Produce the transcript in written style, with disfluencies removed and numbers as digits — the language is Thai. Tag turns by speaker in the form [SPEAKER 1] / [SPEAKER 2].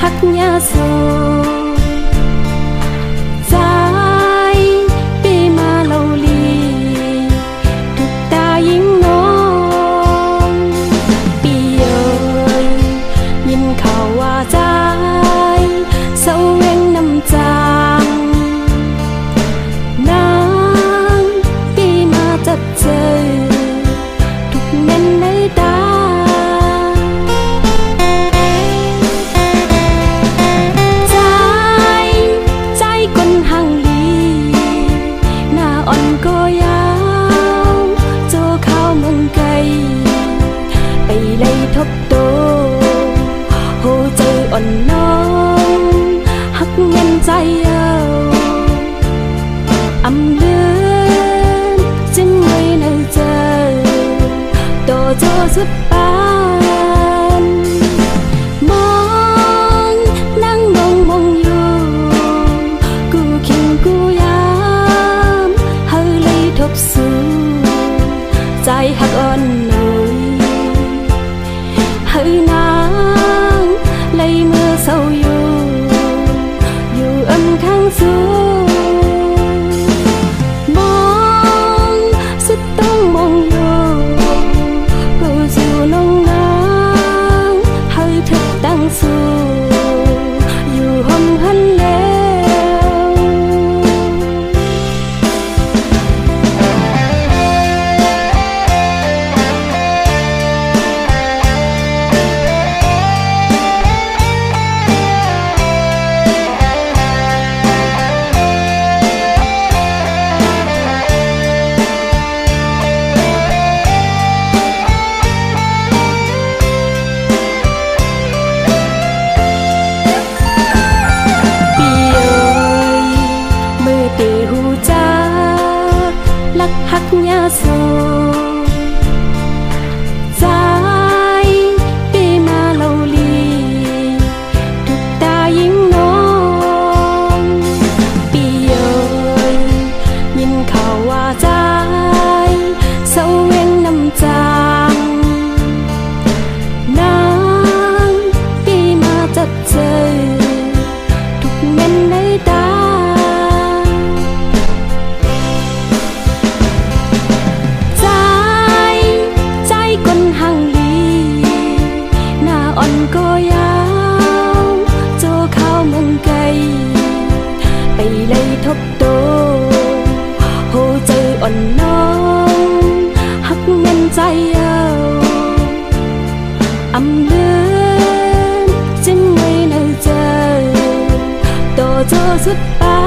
[SPEAKER 1] ฮักยาโซใจปีมาเลาลีทุกตายิ่งน้องปีเอ๋ยยินข่าวว่าใจเศร้าเว้งน้ำจางนางปีมาจับเจอทุกเม้นในตาก็ยาวโจเข้าเมืองไกลไปเลยทบโตโหใจอ่อนน้องฮักเงินใจเอาอำเลือนจึงไม่น่าเจอโตโจสุดปานมองนั่งมองอยู่กูคิงกูยทบสู่ใจหักอ่อนหน่อยให้นางเลยเมื่อเศร้าอยู่อันข้างสูมองสุดต้องมองอยู่กูสู่น้องนางให้ทึกตั้งสู่อยู่ห้องหันฮักยาโซใจปีมาเลาลีทุกตายิ่งน้องปีเอ๋ยยินข่าวว่าใจเศร้าเว้งน้ำจางนางปีมาจับเจอทุกเม้นในตาก็ยาวโจเข้าเมืองไกลไปเลยทบโตโหใจอ่อนน้องฮักเงินใจเอาอำเลือนจึงไม่น่าเจอโตโจสุดปา